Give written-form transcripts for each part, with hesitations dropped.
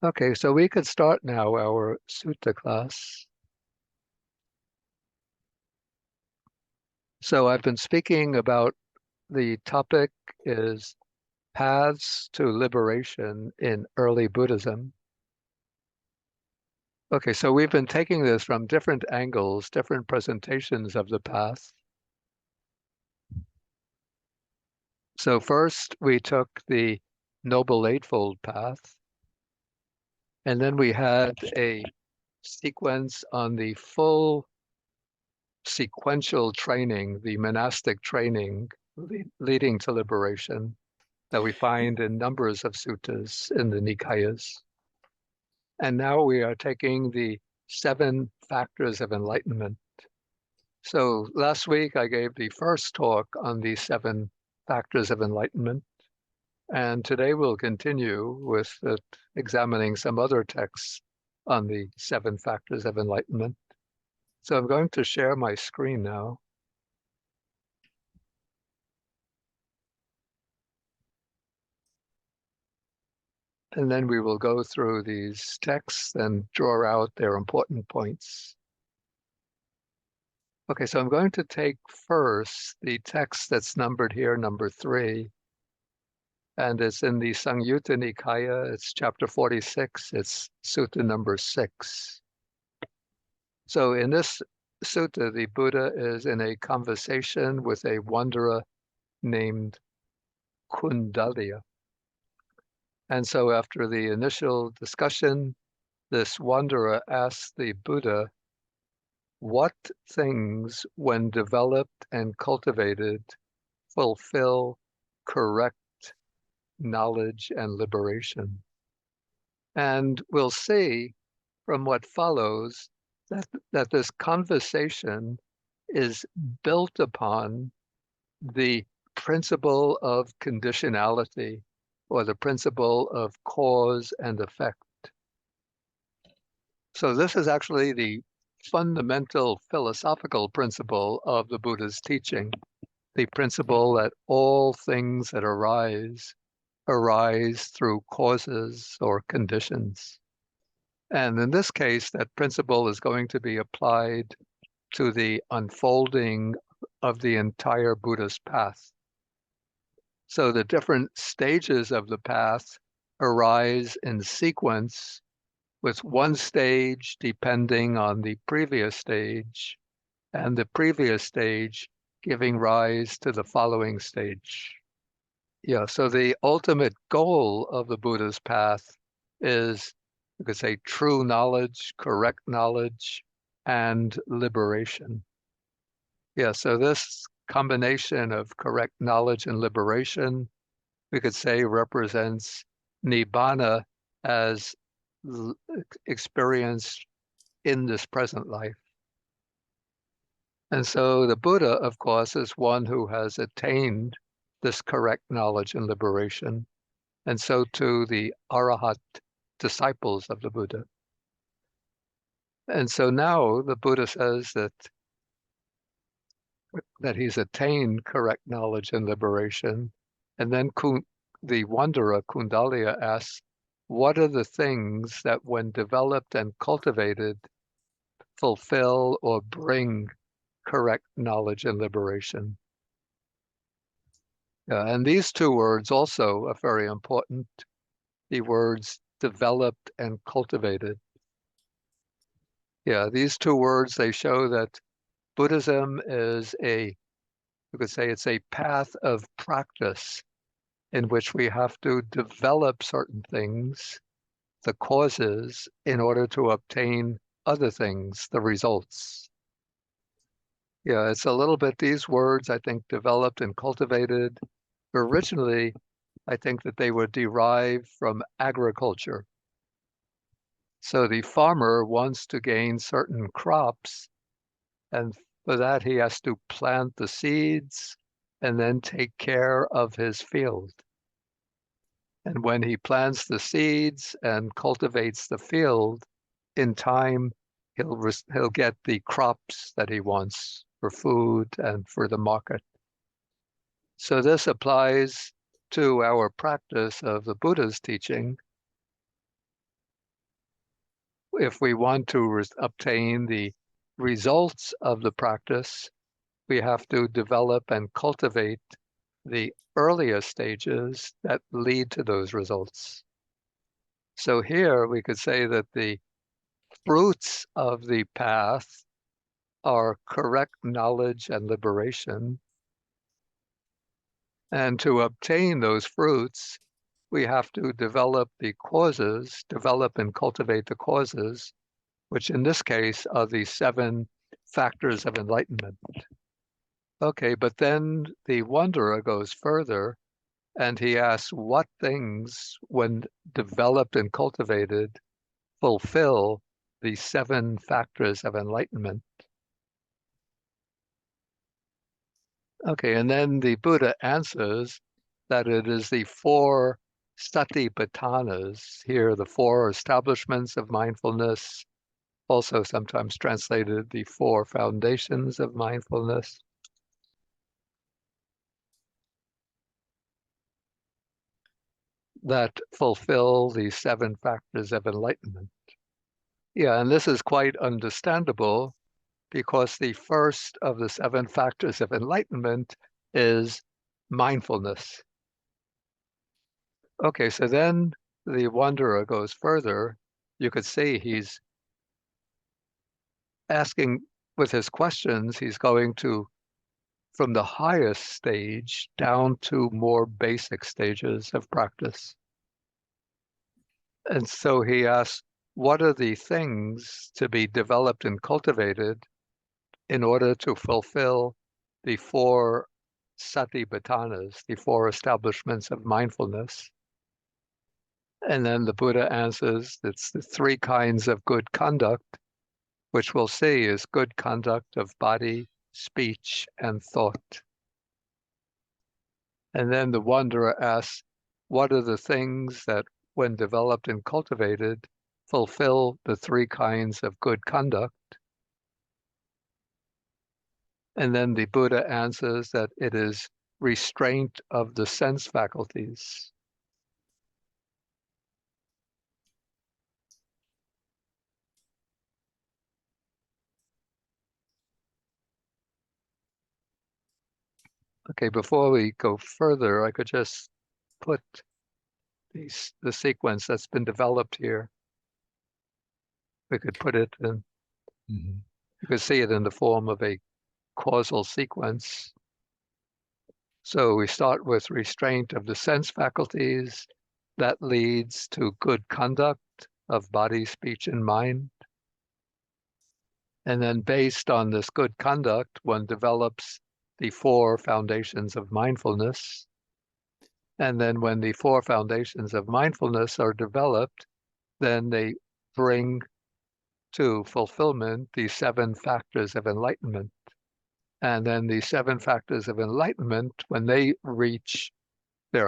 Okay, so we could start now our sutta class. So I've been speaking about the topic is paths to liberation in early Buddhism. Okay, so we've been taking this from different angles, different presentations of the path. So first we took the Noble Eightfold Path, and then we had a sequence on the full sequential training, the monastic training leading to liberation that we find in numbers of suttas in the Nikayas. And now we are taking the 7 factors of enlightenment. So last week I gave the first talk on the 7 factors of enlightenment. And today we'll continue with examining some other texts on the 7 factors of enlightenment. So I'm going to share my screen now. And then we will go through these texts and draw out their important points. Okay, so I'm going to take first the text that's numbered here, number 3, and it's in the Samyutta Nikaya. It's chapter 46. It's sutta number 6. So in this sutta, the Buddha is in a conversation with a wanderer named Kundalya. And so after the initial discussion, this wanderer asks the Buddha, what things, when developed and cultivated, fulfill correct knowledge and liberation? And we'll see from what follows that this conversation is built upon the principle of conditionality or the principle of cause and effect. So this is actually the fundamental philosophical principle of the Buddha's teaching, the principle that all things that arise through causes or conditions. And in this case, that principle is going to be applied to the unfolding of the entire Buddhist path. So the different stages of the path arise in sequence, with one stage depending on the previous stage, and the previous stage giving rise to the following stage. Yeah, so the ultimate goal of the Buddha's path is, you could say, true knowledge, correct knowledge, and liberation. Yeah, so this combination of correct knowledge and liberation, we could say, represents nibbana as experienced in this present life. And so the Buddha, of course, is one who has attained this correct knowledge and liberation. And so too the Arahat disciples of the Buddha. And so now the Buddha says that he's attained correct knowledge and liberation. And then the wanderer Kundalya asks, what are the things that when developed and cultivated fulfill or bring correct knowledge and liberation? And these 2 words also are very important, the words developed and cultivated. Yeah, these 2 words, they show that Buddhism is you could say it's a path of practice in which we have to develop certain things, the causes, in order to obtain other things, the results. Yeah, it's a little bit these words, I think, developed and cultivated. Originally, I think that they were derived from agriculture. So the farmer wants to gain certain crops, and for that he has to plant the seeds and then take care of his field. And when he plants the seeds and cultivates the field, in time he'll get the crops that he wants for food and for the market. So this applies to our practice of the Buddha's teaching. if we want to obtain the results of the practice, we have to develop and cultivate the earlier stages that lead to those results. So here we could say that the fruits of the path are correct knowledge and liberation. And to obtain those fruits, we have to develop the causes, develop and cultivate the causes, which in this case are the 7 factors of enlightenment. Okay, but then the wanderer goes further and he asks what things, when developed and cultivated, fulfill the 7 factors of enlightenment. Okay, and then the Buddha answers that it is the 4 satipatthānas, here the 4 establishments of mindfulness, also sometimes translated the 4 foundations of mindfulness. That fulfill the 7 factors of enlightenment. Yeah, and this is quite understandable because the first of the 7 factors of enlightenment is mindfulness. Okay, so then the wanderer goes further. You could see he's asking with his questions, he's going to from the highest stage down to more basic stages of practice. And so he asks, what are the things to be developed and cultivated in order to fulfill the 4 satipatthānas, the 4 establishments of mindfulness? And then the Buddha answers, it's the 3 kinds of good conduct, which we'll see is good conduct of body, speech, and thought. And then the wanderer asks, what are the things that, when developed and cultivated, fulfill the 3 kinds of good conduct? And then the Buddha answers that it is restraint of the sense faculties. Okay, before we go further, I could just put the sequence that's been developed here. We could put it in, you could see it in the form of a causal sequence. So we start with restraint of the sense faculties. That leads to good conduct of body, speech, and mind. And then based on this good conduct, one develops the 4 foundations of mindfulness. And then when the 4 foundations of mindfulness are developed, then they bring to fulfillment the 7 factors of enlightenment. And then the 7 factors of enlightenment, when they reach the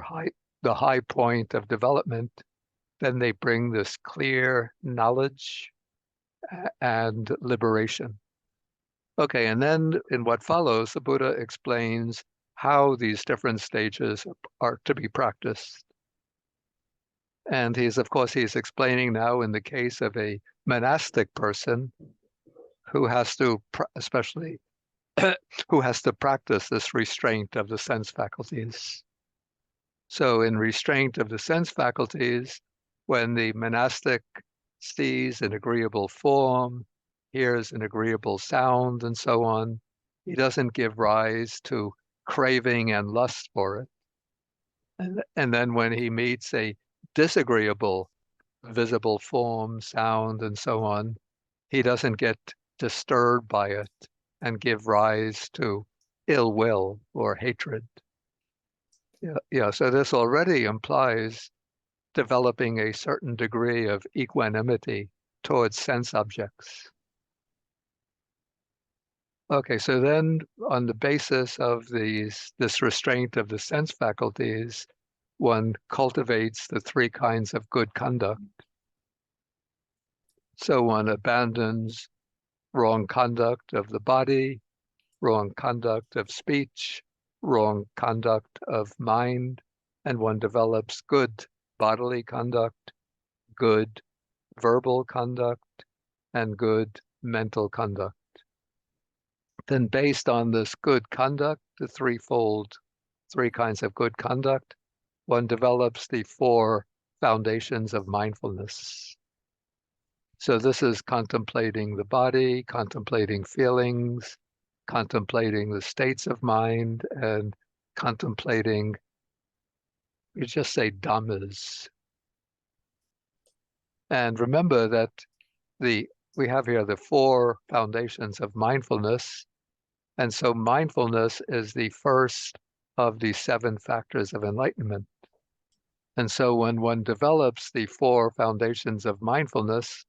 high point of development, then they bring this clear knowledge and liberation. Okay, and then in what follows, the Buddha explains how these different stages are to be practiced. And he's explaining now in the case of a monastic person who has to, especially, who has to practice this restraint of the sense faculties. So in restraint of the sense faculties, when the monastic sees an agreeable form, hears an agreeable sound, and so on, he doesn't give rise to craving and lust for it. And then when he meets a disagreeable visible form, sound, and so on, he doesn't get disturbed by it and give rise to ill will or hatred. So this already implies developing a certain degree of equanimity towards sense objects. Okay, so then on the basis of this restraint of the sense faculties, one cultivates the 3 kinds of good conduct. So one abandons wrong conduct of the body, wrong conduct of speech, wrong conduct of mind, and one develops good bodily conduct, good verbal conduct, and good mental conduct. Then based on this good conduct, the three kinds of good conduct, one develops the four foundations of mindfulness. So this is contemplating the body, contemplating feelings, contemplating the states of mind, and contemplating, you just say dhammas. And remember that we have here the four foundations of mindfulness. And so mindfulness is the first of the seven factors of enlightenment. And so when one develops the four foundations of mindfulness,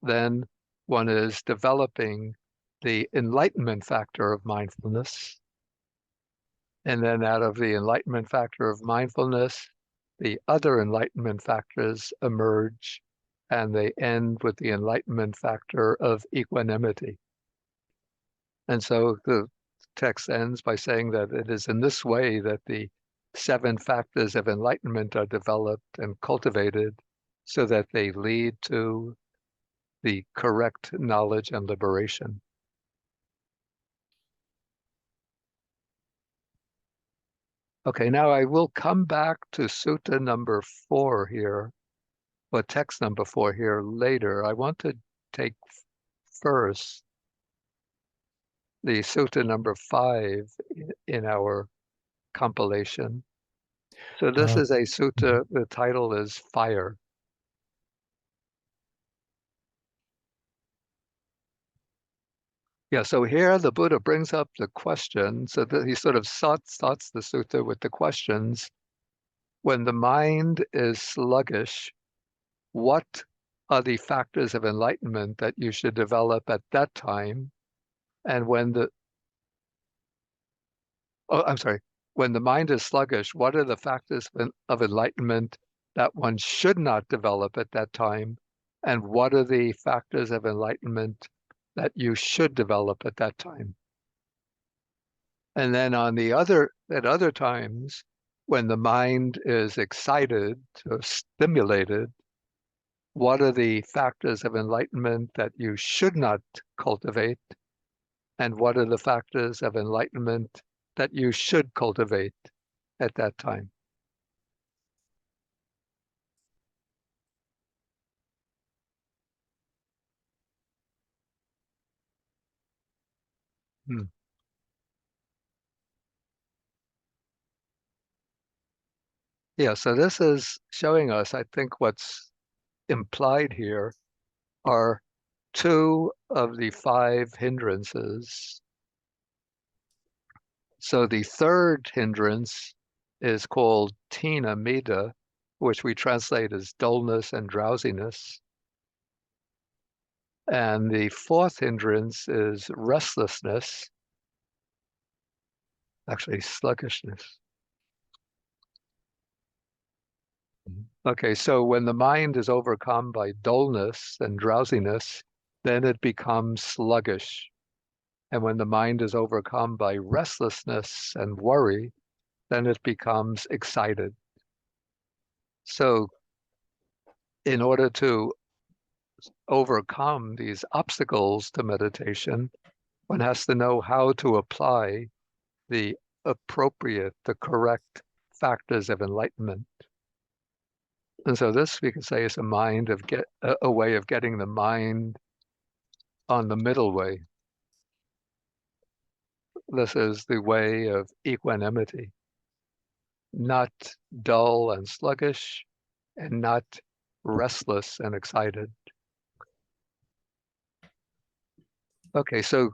then one is developing the enlightenment factor of mindfulness. And then out of the enlightenment factor of mindfulness, the other enlightenment factors emerge, and they end with the enlightenment factor of equanimity. And so the text ends by saying that it is in this way that the seven factors of enlightenment are developed and cultivated so that they lead to the correct knowledge and liberation. Okay, now I will come back to sutta number 4 here, or text number 4 here later. I want to take first the sutta number 5 in our compilation. So this is a sutta, the title is Fire. Yeah, so here the Buddha brings up the question, so that he sort of starts the sutta with the questions. When the mind is sluggish, what are the factors of enlightenment that you should develop at that time? And when the mind is sluggish, what are the factors of enlightenment that one should not develop at that time? And what are the factors of enlightenment that you should develop at that time? And then at other times, when the mind is excited or stimulated, what are the factors of enlightenment that you should not cultivate? And what are the factors of enlightenment that you should cultivate at that time? Hmm. Yeah, so this is showing us, I think what's implied here are two of the five hindrances. So the third hindrance is called tina mida, which we translate as dullness and drowsiness. And the fourth hindrance is restlessness, actually sluggishness. Okay, so when the mind is overcome by dullness and drowsiness, then it becomes sluggish. And when the mind is overcome by restlessness and worry, then it becomes excited. So in order to overcome these obstacles to meditation, one has to know how to apply the correct factors of enlightenment. And so this, we could say, is a way of getting the mind on the middle way. This is the way of equanimity, not dull and sluggish, and not restless and excited. Okay, so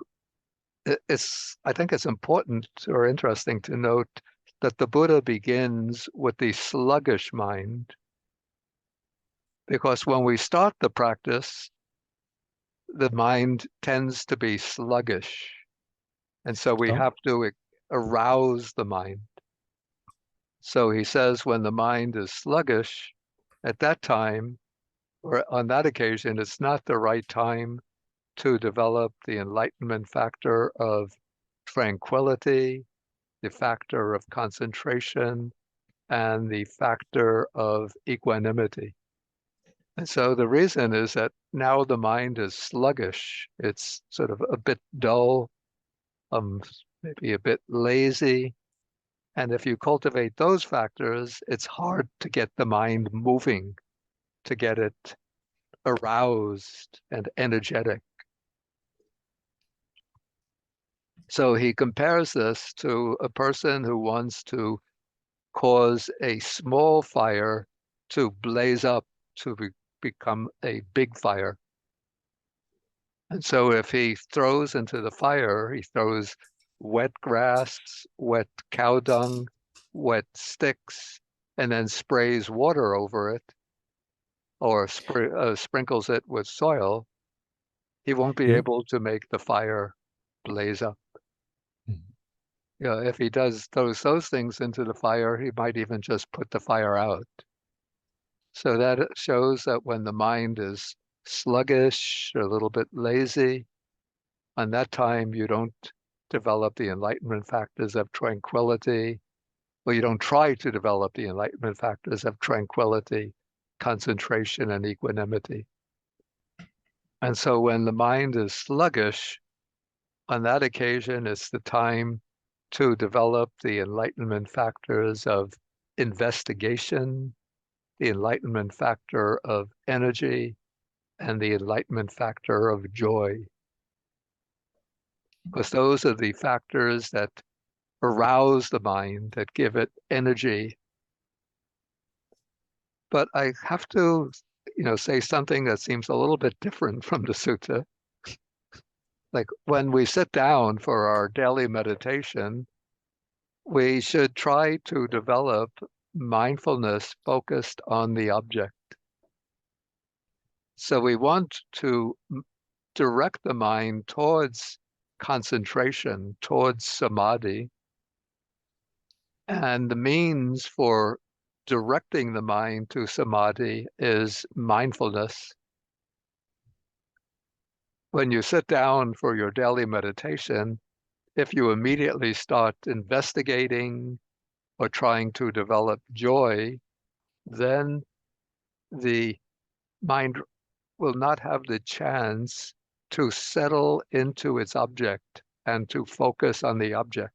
I think it's important or interesting to note that the Buddha begins with the sluggish mind, because when we start the practice, the mind tends to be sluggish. And so we have to arouse the mind. So he says when the mind is sluggish, at that time, or on that occasion, it's not the right time to develop the enlightenment factor of tranquility, the factor of concentration, and the factor of equanimity. And so the reason is that now the mind is sluggish. It's sort of a bit dull, maybe a bit lazy. And if you cultivate those factors, it's hard to get the mind moving, to get it aroused and energetic. So he compares this to a person who wants to cause a small fire to blaze up to become a big fire. And so if he throws into the fire, he throws wet grass, wet cow dung, wet sticks, and then sprays water over it or sprinkles it with soil, he won't be Yeah. able to make the fire blaze up. Mhm. If he throws those things into the fire, he might even just put the fire out. So that shows that when the mind is sluggish or a little bit lazy, on that time you don't develop the enlightenment factors of tranquility, or you don't try to develop the enlightenment factors of tranquility, concentration, and equanimity. And so when the mind is sluggish, on that occasion, it's the time to develop the enlightenment factors of investigation, the enlightenment factor of energy, and the enlightenment factor of joy. Because those are the factors that arouse the mind, that give it energy. But I have to, say something that seems a little bit different from the sutta. Like when we sit down for our daily meditation, we should try to develop mindfulness focused on the object. So we want to direct the mind towards concentration, towards samadhi. And the means for directing the mind to samadhi is mindfulness. When you sit down for your daily meditation, if you immediately start investigating or trying to develop joy, then the mind will not have the chance to settle into its object and to focus on the object.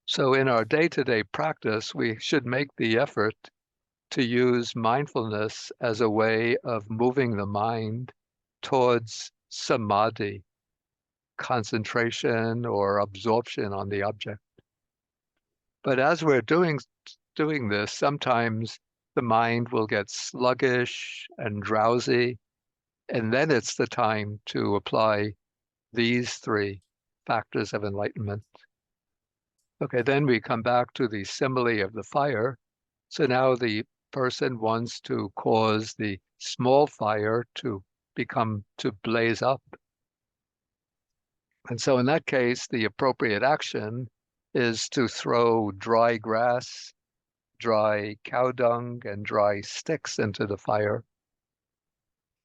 So in our day-to-day practice, we should make the effort to use mindfulness as a way of moving the mind towards samadhi, concentration or absorption on the object. But as we're doing this, sometimes the mind will get sluggish and drowsy, and then it's the time to apply these three factors of enlightenment. Okay, then we come back to the simile of the fire. So now the person wants to cause the small fire to blaze up. And so in that case, the appropriate action is to throw dry grass, dry cow dung, and dry sticks into the fire,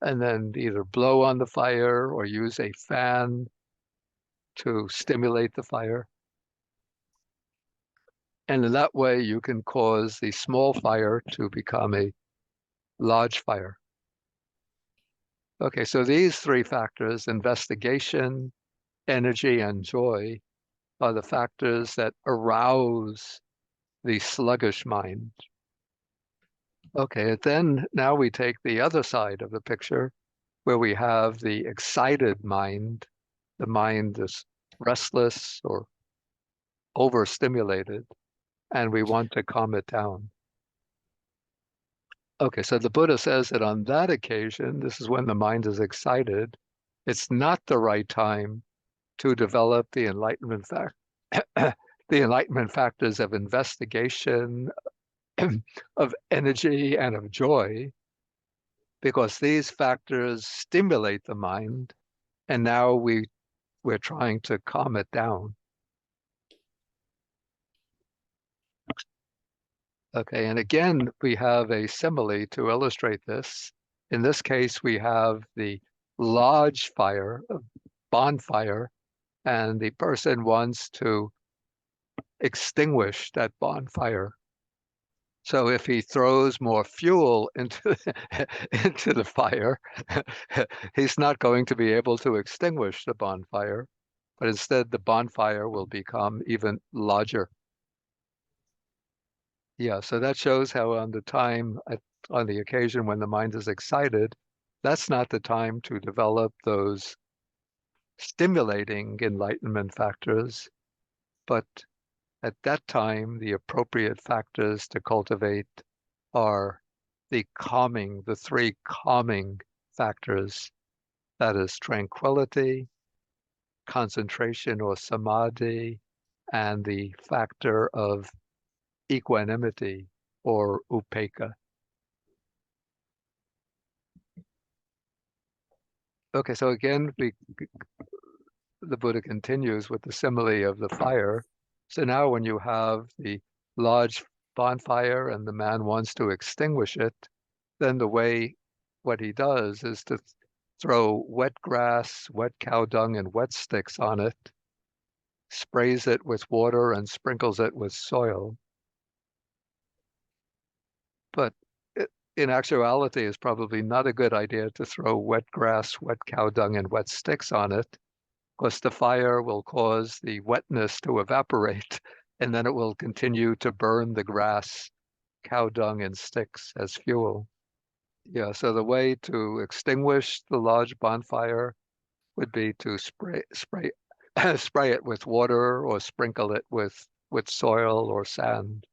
and then either blow on the fire or use a fan to stimulate the fire. And in that way, you can cause the small fire to become a large fire. Okay, so these three factors, investigation, energy, and joy, are the factors that arouse the sluggish mind. Okay, then now we take the other side of the picture where we have the excited mind. The mind is restless or overstimulated, and we want to calm it down. Okay, so the Buddha says that on that occasion, this is when the mind is excited, it's not the right time to develop the enlightenment the enlightenment factors of investigation, of energy, and of joy, because these factors stimulate the mind, and now we're trying to calm it down. Okay, and again, we have a simile to illustrate this. In this case, we have the large fire, a bonfire, and the person wants to extinguish that bonfire. So if he throws more fuel into into the fire, he's not going to be able to extinguish the bonfire, but instead the bonfire will become even larger. Yeah, so that shows how on the occasion when the mind is excited, that's not the time to develop those stimulating enlightenment factors, but at that time, the appropriate factors to cultivate are the three calming factors. That is tranquility, concentration or samadhi, and the factor of equanimity or upekkha. Okay, so again, the Buddha continues with the simile of the fire. So now when you have the large bonfire and the man wants to extinguish it, then what he does is to throw wet grass, wet cow dung, and wet sticks on it, sprays it with water and sprinkles it with soil. But in actuality, it's probably not a good idea to throw wet grass, wet cow dung, and wet sticks on it, because the fire will cause the wetness to evaporate, and then it will continue to burn the grass, cow dung, and sticks as fuel. Yeah, so the way to extinguish the large bonfire would be to spray spray it with water or sprinkle it with soil or sand.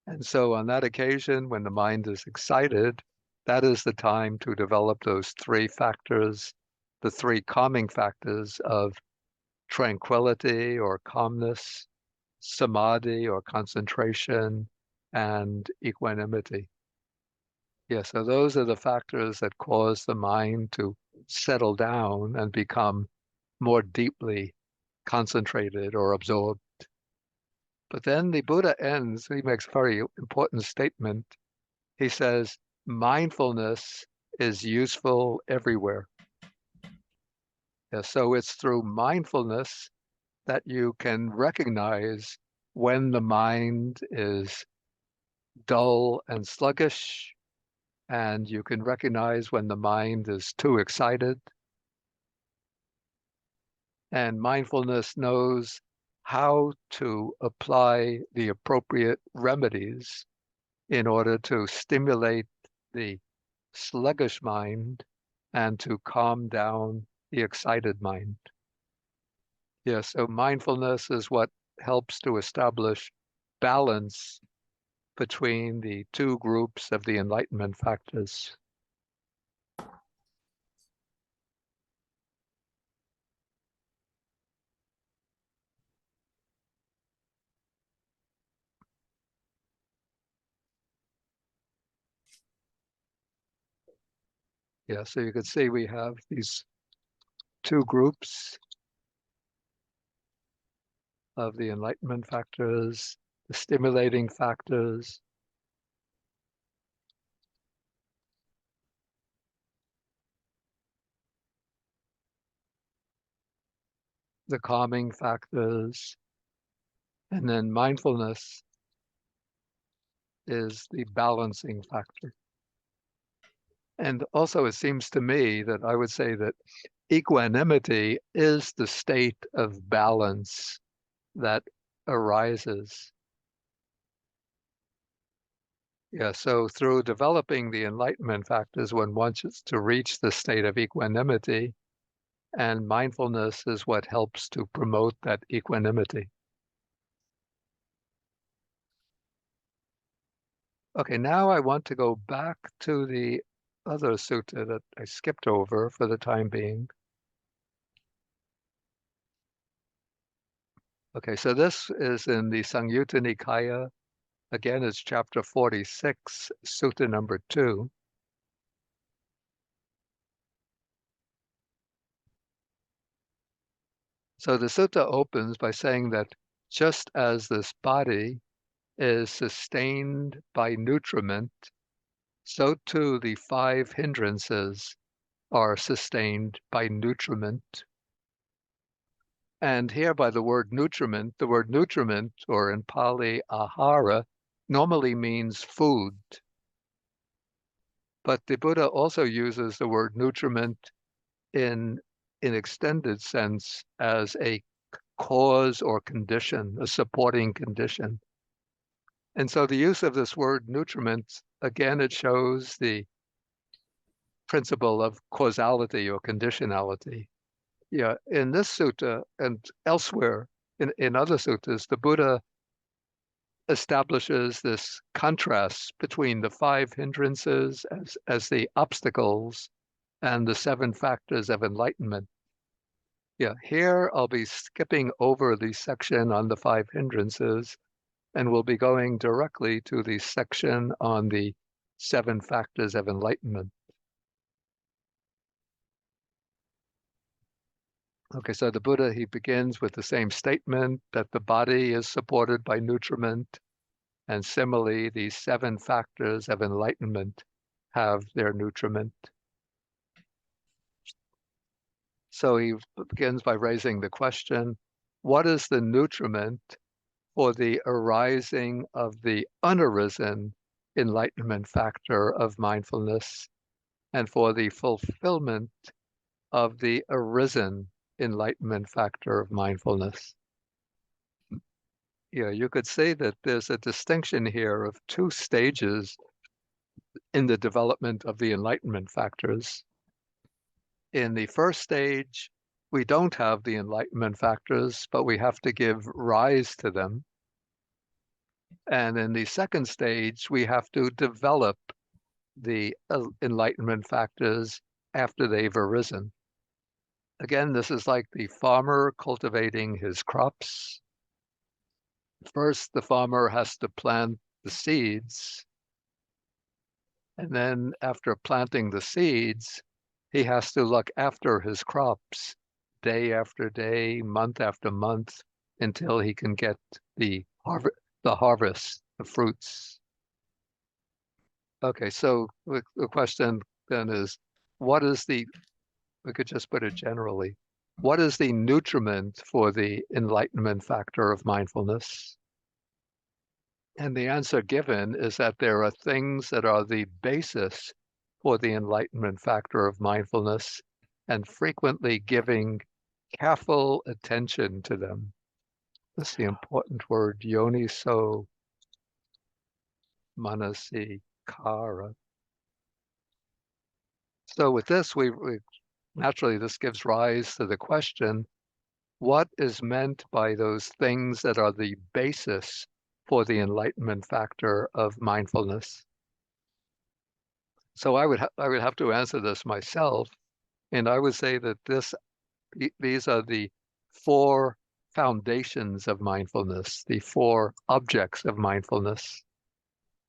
And so on that occasion, when the mind is excited, that is the time to develop those three factors, the three calming factors of tranquility or calmness, samadhi or concentration, and equanimity. Yeah, so those are the factors that cause the mind to settle down and become more deeply concentrated or absorbed. But then the Buddha ends, he makes a very important statement. He says, mindfulness is useful everywhere. Yeah, so it's through mindfulness that you can recognize when the mind is dull and sluggish, and you can recognize when the mind is too excited. And mindfulness knows how to apply the appropriate remedies in order to stimulate the sluggish mind and to calm down the excited mind. Yeah, so mindfulness is what helps to establish balance between the two groups of the enlightenment factors. Yeah, so you can see we have these two groups of the enlightenment factors, the stimulating factors, the calming factors, and then mindfulness is the balancing factor. And also, it seems to me that I would say that equanimity is the state of balance that arises. Yeah, so through developing the enlightenment factors, one wants to reach the state of equanimity, and mindfulness is what helps to promote that equanimity. Okay, now I want to go back to the other sutta that I skipped over for the time being. Okay, so this is in the Samyutta Nikaya. Again, it's chapter 46, sutta number 2. So the sutta opens by saying that just as this body is sustained by nutriment, so too the 5 hindrances are sustained by nutriment. And here by the word nutriment, or in Pali, ahara, normally means food, but the Buddha also uses the word nutriment in extended sense as a cause or condition, a supporting condition. And so the use of this word nutriment, again, it shows the principle of causality or conditionality. Yeah, in this sutta and elsewhere in other suttas, the Buddha establishes this contrast between the five hindrances as the obstacles and the seven factors of enlightenment. Yeah, here I'll be skipping over the section on the five hindrances, and we'll be going directly to the section on the seven factors of enlightenment. Okay, so the Buddha, he begins with the same statement that the body is supported by nutriment, and similarly, these seven factors of enlightenment have their nutriment. So he begins by raising the question, what is the nutriment for the arising of the unarisen enlightenment factor of mindfulness and for the fulfillment of the arisen enlightenment factor of mindfulness? Yeah, you could say that there's a distinction here of two stages in the development of the enlightenment factors. In the first stage, we don't have the enlightenment factors, but we have to give rise to them. And in the second stage, we have to develop the enlightenment factors after they've arisen. Again, this is like the farmer cultivating his crops. First, the farmer has to plant the seeds. And then after planting the seeds, he has to look after his crops day after day, month after month, until he can get the harvest, the fruits. Okay, so the question then is, what is the, we could just put it generally, what is the nutriment for the enlightenment factor of mindfulness? And the answer given is that there are things that are the basis for the enlightenment factor of mindfulness, and frequently giving careful attention to them. That's the important word, yoniso manasikara. So with this, we naturally, this gives rise to the question, what is meant by those things that are the basis for the enlightenment factor of mindfulness? So I would have to answer this myself, and I would say that these are the four foundations of mindfulness, the four objects of mindfulness.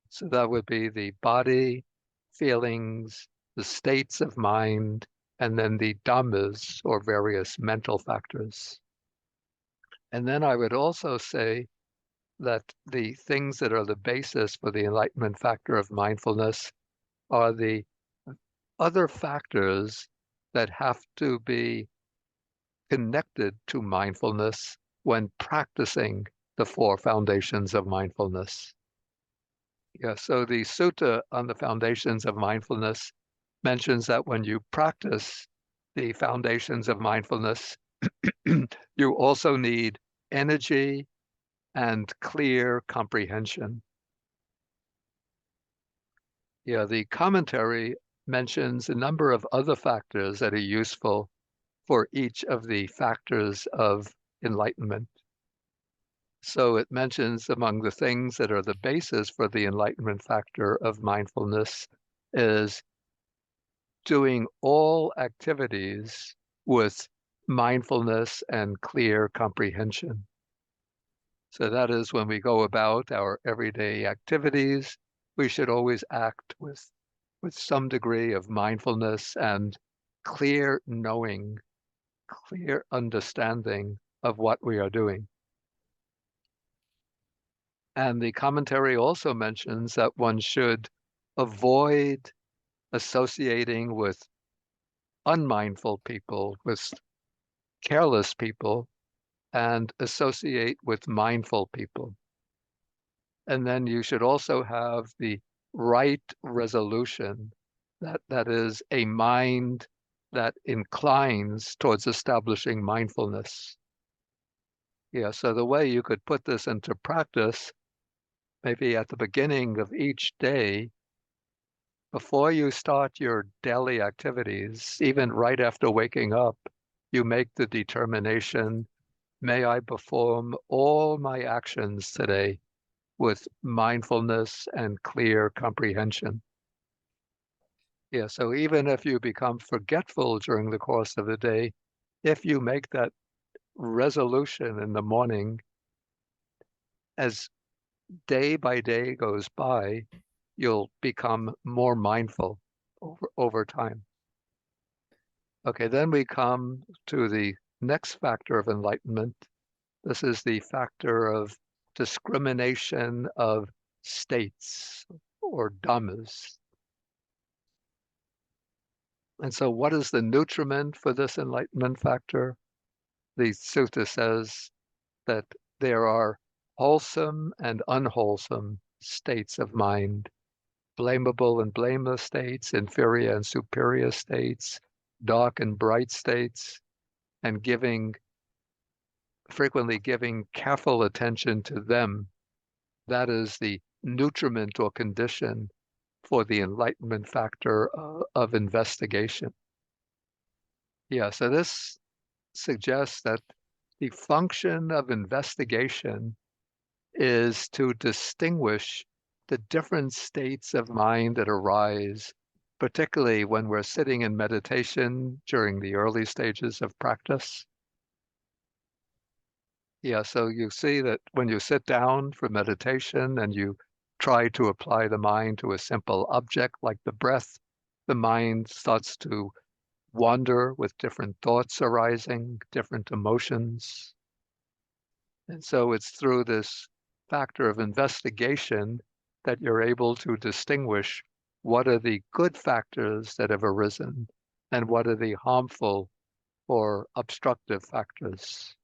So that would be the body, feelings, the states of mind, and then the dhammas, or various mental factors. And then I would also say that the things that are the basis for the enlightenment factor of mindfulness are the other factors that have to be connected to mindfulness when practicing the four foundations of mindfulness. Yeah, so the sutta on the foundations of mindfulness mentions that when you practice the foundations of mindfulness, you also need energy and clear comprehension. Yeah, the commentary mentions a number of other factors that are useful for each of the factors of enlightenment. So it mentions among the things that are the basis for the enlightenment factor of mindfulness is doing all activities with mindfulness and clear comprehension. So that is when we go about our everyday activities, we should always act with some degree of mindfulness and clear knowing, clear understanding of what we are doing. And the commentary also mentions that one should avoid associating with unmindful people, with careless people, and associate with mindful people. And then you should also have the right resolution. That is a mind that inclines towards establishing mindfulness. Yeah, so the way you could put this into practice, maybe at the beginning of each day, before you start your daily activities, even right after waking up, you make the determination, may I perform all my actions today with mindfulness and clear comprehension. Yeah, so even if you become forgetful during the course of the day, if you make that resolution in the morning, as day by day goes by, you'll become more mindful over time. Okay, then we come to the next factor of enlightenment. This is the factor of discrimination of states or dhammas. And so what is the nutriment for this enlightenment factor? The sutta says that there are wholesome and unwholesome states of mind, blamable and blameless states, inferior and superior states, dark and bright states, and frequently giving careful attention to them. That is the nutriment or condition for the enlightenment factor of investigation. Yeah, so this suggests that the function of investigation is to distinguish the different states of mind that arise, particularly when we're sitting in meditation during the early stages of practice. Yeah, so you see that when you sit down for meditation and you try to apply the mind to a simple object like the breath, the mind starts to wander with different thoughts arising, different emotions. And so it's through this factor of investigation that you're able to distinguish what are the good factors that have arisen and what are the harmful or obstructive factors.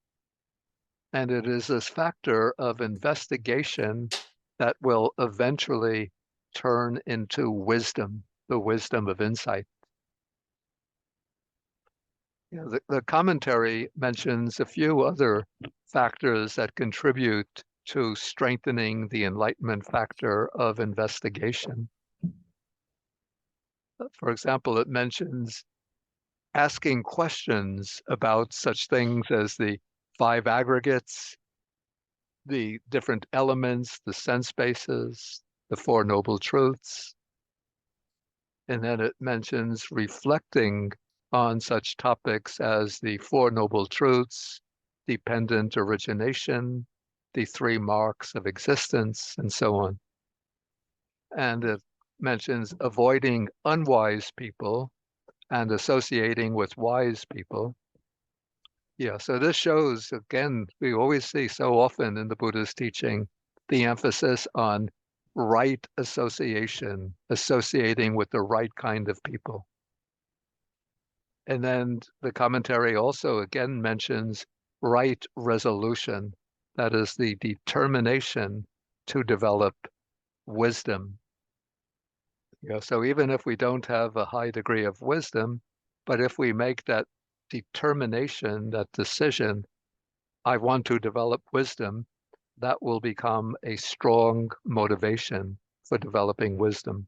And it is this factor of investigation that will eventually turn into wisdom, the wisdom of insight. You know, the commentary mentions a few other factors that contribute to strengthening the enlightenment factor of investigation. For example, it mentions asking questions about such things as the five aggregates, the different elements, the sense bases, the Four Noble Truths. And then it mentions reflecting on such topics as the Four Noble Truths, dependent origination, the three marks of existence, and so on. And it mentions avoiding unwise people and associating with wise people. Yeah, so this shows, again, we always see so often in the Buddha's teaching, the emphasis on right association, associating with the right kind of people. And then the commentary also again mentions right resolution. That is the determination to develop wisdom. So even if we don't have a high degree of wisdom, but if we make that determination, that decision, I want to develop wisdom, that will become a strong motivation for developing wisdom.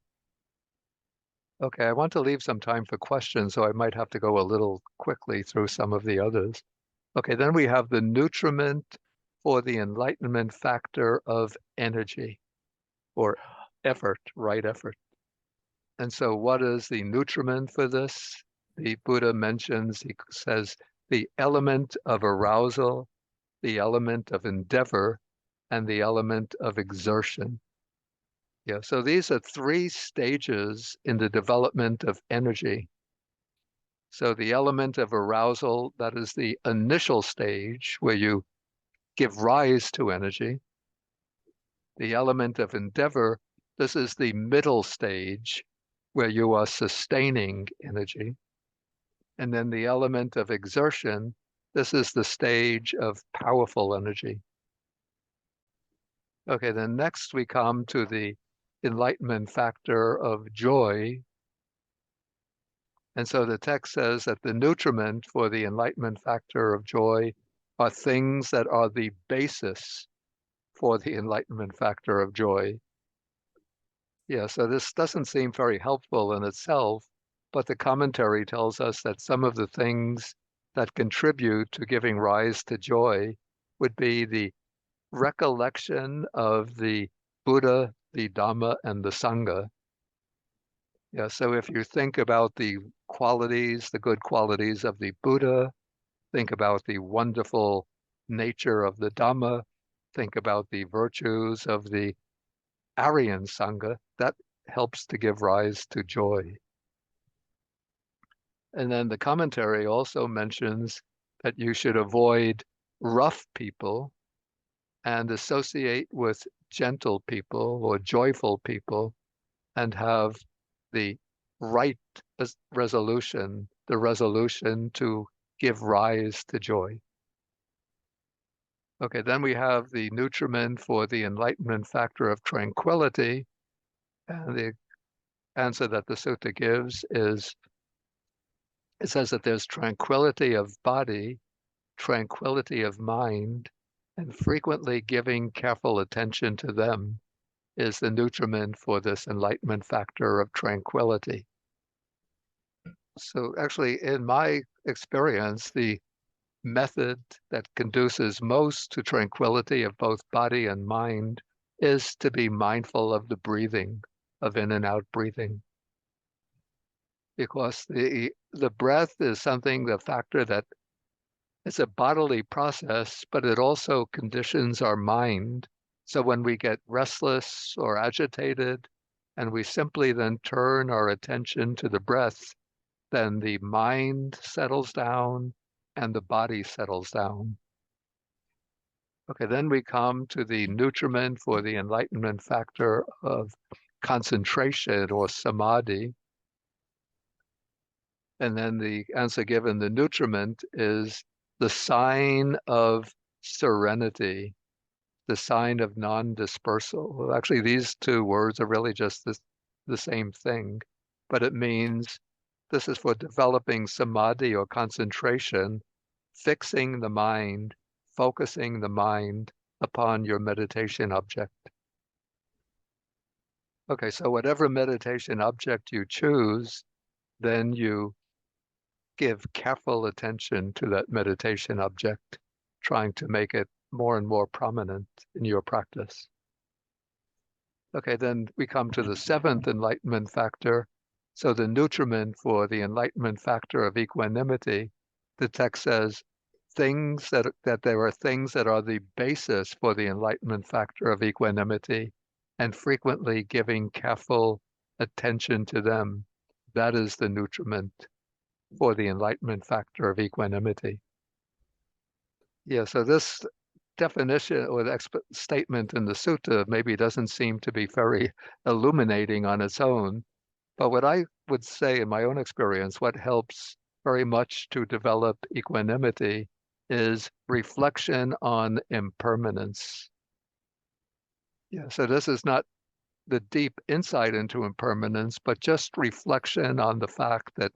Okay, I want to leave some time for questions, so I might have to go a little quickly through some of the others. Okay, then we have the nutriment for the enlightenment factor of energy or effort, right effort. And so what is the nutriment for this? The Buddha mentions, he says, the element of arousal, the element of endeavor, and the element of exertion. Yeah, so these are three stages in the development of energy. So the element of arousal, that is the initial stage where you give rise to energy. The element of endeavor, this is the middle stage where you are sustaining energy. And then the element of exertion, this is the stage of powerful energy. Okay, then next we come to the enlightenment factor of joy. And so the text says that the nutriment for the enlightenment factor of joy are things that are the basis for the enlightenment factor of joy. Yeah, so this doesn't seem very helpful in itself, but the commentary tells us that some of the things that contribute to giving rise to joy would be the recollection of the Buddha, the Dhamma, and the Sangha. Yeah, so if you think about the qualities, the good qualities of the Buddha, think about the wonderful nature of the Dhamma, think about the virtues of the Aryan Sangha, that helps to give rise to joy. And then the commentary also mentions that you should avoid rough people and associate with gentle people or joyful people and have the right resolution, the resolution to give rise to joy. Okay, then we have the nutriment for the enlightenment factor of tranquility. And the answer that the sutta gives is, it says that there's tranquility of body, tranquility of mind, and frequently giving careful attention to them is the nutriment for this enlightenment factor of tranquility. So actually, in my experience, the method that conduces most to tranquility of both body and mind is to be mindful of the breathing, of in and out breathing. Because the breath is something, the factor that it's a bodily process, but it also conditions our mind. So when we get restless or agitated, and we simply then turn our attention to the breath, then the mind settles down and the body settles down. Okay, then we come to the nutriment for the enlightenment factor of concentration or samadhi. And then the answer given, the nutriment is the sign of serenity, the sign of non-dispersal. Well, actually, these two words are really just the same thing, but it means this is for developing samadhi or concentration, fixing the mind, focusing the mind upon your meditation object. Okay, so whatever meditation object you choose, then you give careful attention to that meditation object, trying to make it more and more prominent in your practice. Okay, then we come to the seventh enlightenment factor. So the nutriment for the enlightenment factor of equanimity, the text says things that there are things that are the basis for the enlightenment factor of equanimity, and frequently giving careful attention to them. That is the nutriment for the enlightenment factor of equanimity. Yeah, so this definition or the statement in the sutta maybe doesn't seem to be very illuminating on its own. But what I would say in my own experience, what helps very much to develop equanimity is reflection on impermanence. Yeah, so this is not the deep insight into impermanence, but just reflection on the fact that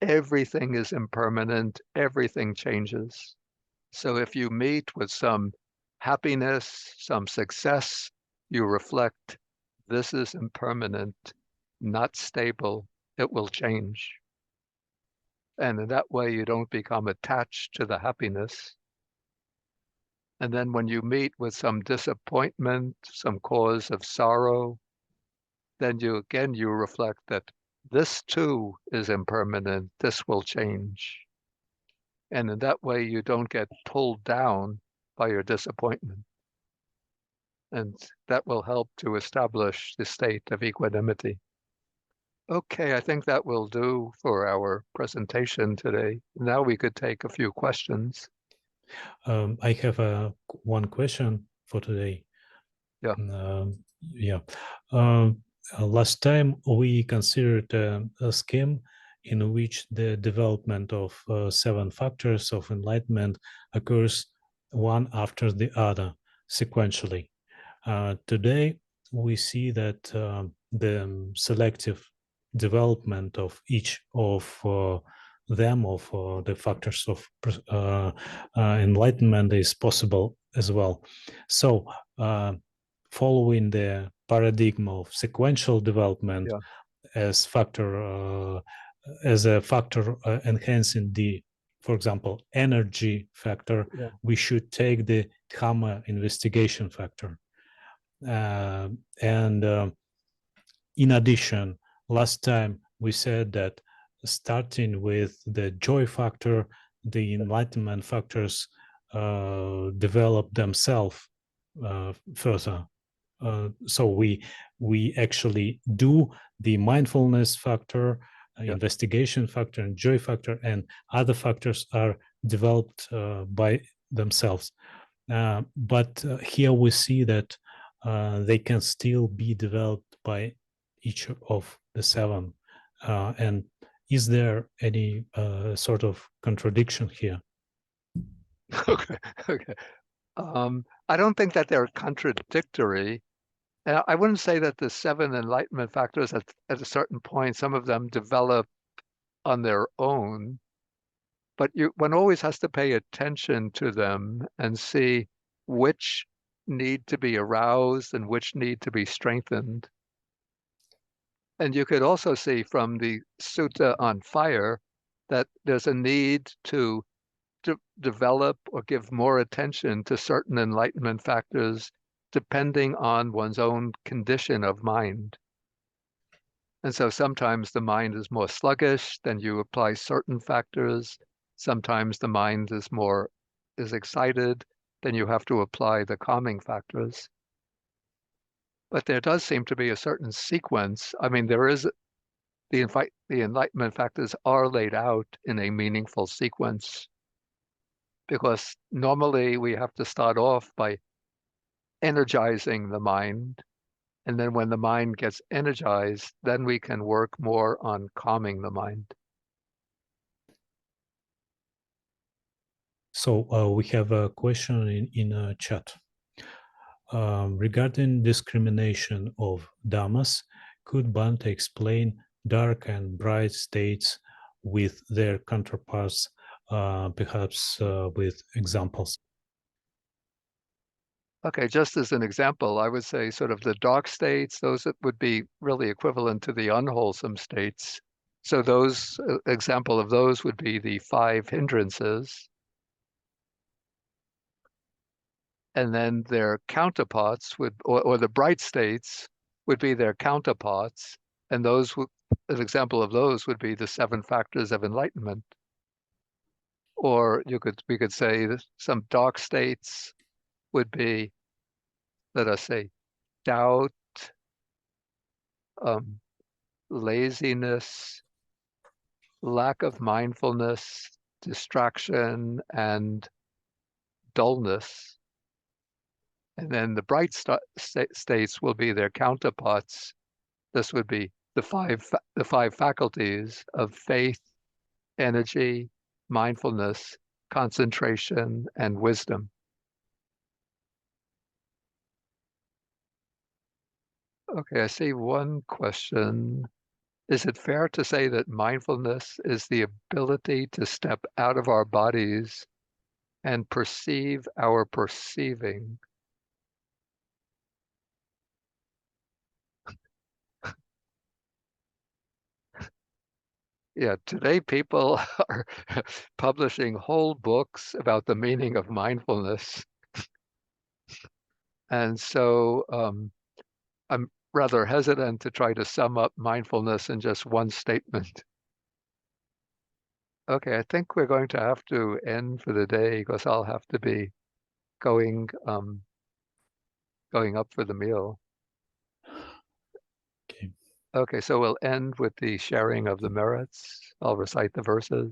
everything is impermanent, everything changes. So if you meet with some happiness, some success, you reflect, this is impermanent, not stable, it will change. And in that way, you don't become attached to the happiness. And then when you meet with some disappointment, some cause of sorrow, then you reflect that this too is impermanent, this will change. And in that way, you don't get pulled down by your disappointment. And that will help to establish the state of equanimity. Okay, I think that will do for our presentation today. Now we could take a few questions. I have one question for today. Yeah. Last time we considered a scheme in which the development of 7 factors of enlightenment occurs one after the other sequentially. Today, we see that the selective development of each of them, of the factors of enlightenment, is possible as well. So, following the paradigm of sequential development Yeah. as a factor enhancing the, for example, energy factor, Yeah. we should take the Dhamma investigation factor. And in addition, last time we said that starting with the joy factor, the enlightenment factors develop themselves further. So we actually do the mindfulness factor, Yeah. investigation factor, and joy factor, and other factors are developed by themselves. But here we see that they can still be developed by each of the seven. And is there any sort of contradiction here? Okay. Okay. I don't think that they're contradictory. I wouldn't say that the seven enlightenment factors at a certain point, some of them develop on their own, but one always has to pay attention to them and see which need to be aroused and which need to be strengthened. And you could also see from the sutta on fire that there's a need to develop or give more attention to certain enlightenment factors depending on one's own condition of mind. And so sometimes the mind is more sluggish, then you apply certain factors. Sometimes the mind is excited, then you have to apply the calming factors. But there does seem to be a certain sequence. I mean, there is the enlightenment factors are laid out in a meaningful sequence because normally we have to start off by energizing the mind. And then when the mind gets energized, then we can work more on calming the mind. So we have a question in a chat. Regarding discrimination of dhammas, could Bhante explain dark and bright states with their counterparts, perhaps with examples? Okay, just as an example, I would say sort of the dark states, those that would be really equivalent to the unwholesome states. So those example of those would be the five hindrances. And then their counterparts or the bright states would be their counterparts. And those would, an example of those would be the seven factors of enlightenment. Or we could say that some dark states would be, let us say, doubt, um, laziness, lack of mindfulness, distraction, and dullness. And then the bright states will be their counterparts. This would be the five faculties of faith, energy, mindfulness, concentration, and wisdom. Okay, I see one question. Is it fair to say that mindfulness is the ability to step out of our bodies and perceive our perceiving? Yeah, today people are publishing whole books about the meaning of mindfulness. And so I'm rather hesitant to try to sum up mindfulness in just one statement. Okay, I think we're going to have to end for the day because I'll have to be going going up for the meal. Okay. Okay, so we'll end with the sharing of the merits. I'll recite the verses.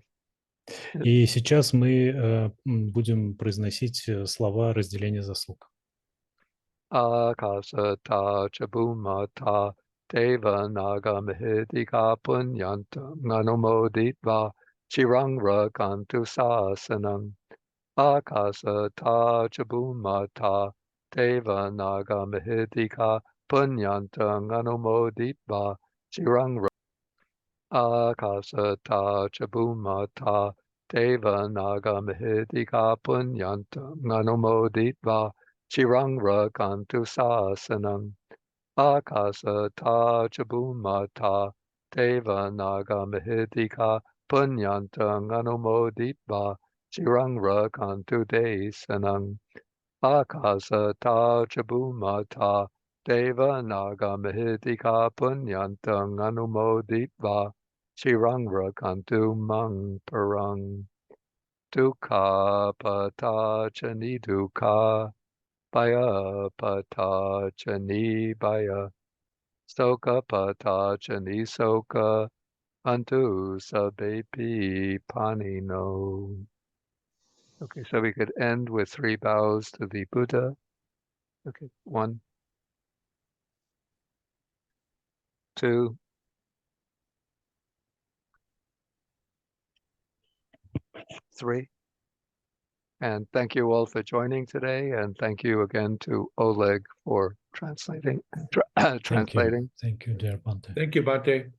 И сейчас мы будем произносить слова разделения заслуг. Akasata chabumata deva nagamahidika punyanta nanumoditva chirang rakantu sasanam. Akasata chabumata Deva Naga Mahidika Punyantang Anumoditva Chirang Akasata Chabumata Deva Naga Mahidika Punyantang Anumoditva Chirang Rakantu Sasanam Akasata Chabumata Deva Naga Mahidika Punyantang Anumoditva Chirang Rakantu Desanam Akasata Chabumata Deva Naga Mahidika Punyantang Anumoditva Chirang Rakantu Mang Parang Dukha Pata Chani Dukha Baya Pata Chani Baya Soka Pata Chani Soka Antu Sabepi Panino. Okay, so we could end with 3 bows to the Buddha. Okay, 1, 2, 3. And thank you all for joining today. And thank you again to Oleg for translating. Thank you. Thank you, dear Bante. Thank you, Bhante.